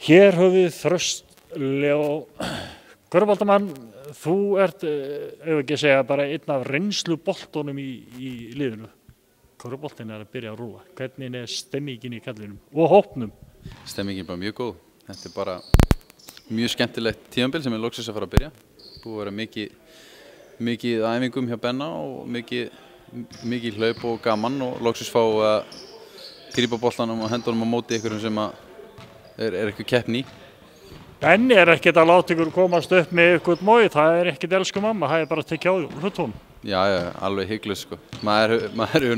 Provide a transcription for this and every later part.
Hér höfum við Þröst Leó. Körfuboltamann, þú ert, ef ekki að segja, bara einn af reynsluboltunum í liðinu. Körfuboltinn að byrja að rúlla. Hvernig er stemmingin í kallinum og hópnum? Stemmingin bara mjög góð. Þetta bara mjög skemmtilegt tímabil sem loksins að fara að byrja. Búið að vera mikið æfingum hjá Benna og mikið hlaup og gaman og loksins fá að grípa boltanum og hendunum á móti ykkurum sem er eitthvað keppni í. Benni er ekkert að láta ykkur komast upp með ykkur mói, það er ekkert elsku mamma, það er bara að tekja á hlutunum. Já, alveg hygglust sko. Maður hefur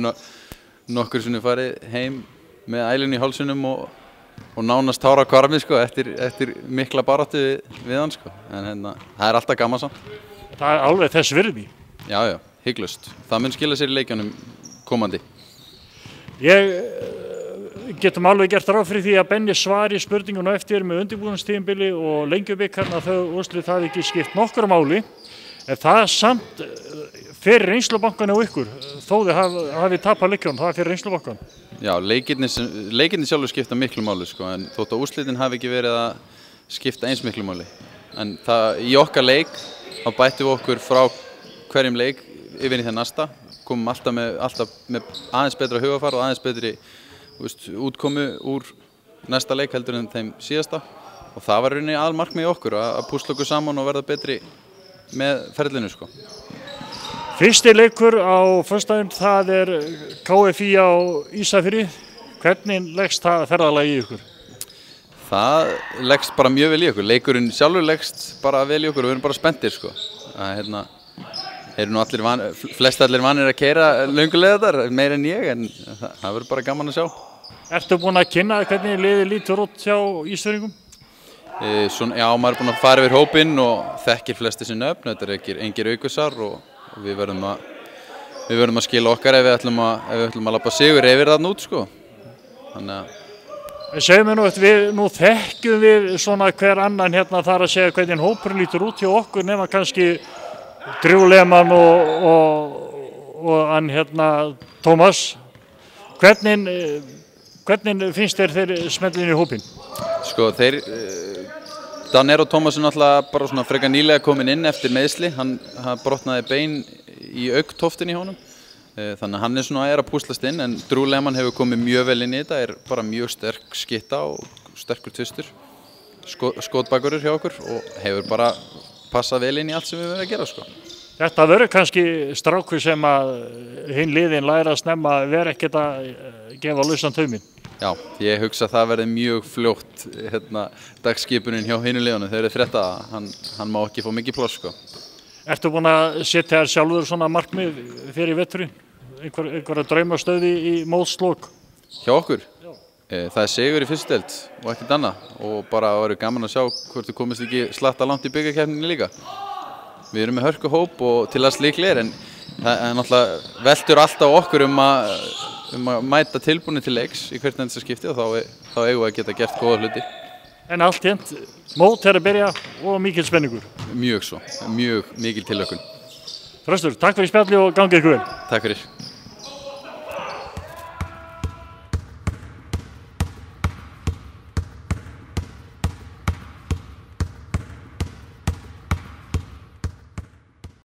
nokkur sinni farið heim með ælinn í hálsunum og nánast tára hvarmi sko, eftir mikla baráttu við hann sko. En það er alltaf gaman samt. Það er alveg þess virði. Já, hygglust. Það mun skila sér í leikjunum komandi. Getum alveg gert ráð fyrir því að Benni svari spurningunum eftir með undirbúningstímabili og Lengjubikarinn að þau úrslit hafi ekki skipt nokkru máli. En það samt fyrir reynslubankann á ykkur, þó þið hafi tapað leikjunum, það er fyrir reynslubankann. Já, leikirnir sjálfur skipta miklu máli sko, en þótt að úrslitin hafi ekki verið að skipta eins miklu máli. En í okkar leik, þá bættum við okkur frá hverjum leik yfir í það næsta, komum alltaf með aðeins betra hugafar og aðeins betri útkomu úr næsta leik heldur en þeim síðasta og það var rauninni aðalmarkmið í okkur að púsla okkur saman og verða betri með ferlinu sko. Fyrsti leikur á föstudaginn, það er KFÍ á Ísafirði. Hvernig leggst það ferðalagi í ykkur? Það leggst bara mjög vel í okkur. Leikurinn sjálfur leggst bara vel í okkur og við erum bara spenntir sko. Eru nú flest allir vanir að keyra löngulega þar, meira en ég, en það verður bara gaman að sjá. Ertu búinn að kynna hvernig liðið lítur út hjá Ísfirðingum? Já, maður er búinn að fara yfir hópinn og þekkir flesti sín nöfn, þetta er engir aukvisar og við verðum að skila okkar ef við ætlum að labba sigur yfir þarna út, sko. Segjum við nú þekkjum við svona hver annan hérna þar að segja hvernig hópurinn lítur út hjá okkur nema kannski Drew Lehmann og hann Tómas. Hvernig finnst þeir smellin í hópinn? Sko, Danner og Tómas er náttúrulega bara svona frekar nýlega komin inn eftir meiðsli. Hann brotnaði bein í augntoftin í honum. Þannig að hann er svona að púslast inn, en Drew Lehmann hefur komið mjög vel inn í þetta, er bara mjög sterk skytta og sterkur tvistur. Skotbakurur hjá okkur og hefur bara passa vel inn í allt sem við verðum að gera sko. Þetta verður kannski strákur sem að hinn liðin læra að snemma vera ekkert að gefa lausan tauminn. Já, ég hugsa að það verði mjög fljótt dagskipunin hjá hinu liðunum þegar þeir frétta að hann má ekki fá mikið pláss sko. Ertu búinn að setja þér sjálfur svona markmið fyrir veturinn? Einhverja draumastöði í mótslok? Hjá okkur? Já. Það er sigur í fyrstu deild og ekkert annað og bara verður gaman að sjá hvort þú komist ekki slatta langt í bikarkeppninni líka. Við erum með hörku hóp og til alls líklegir en það er náttúrulega veldur alltaf okkur að mæta tilbúni til leiks í hvert ennsta skipti og þá eigum við að geta gert góða hluti. En allt hent, mót er að byrja og mikil spenningur. Mjög svo, mjög mikil tilhlökkun. Þröstur, takk fyrir spjalli og gangið ykkur vel. Takk fyrir.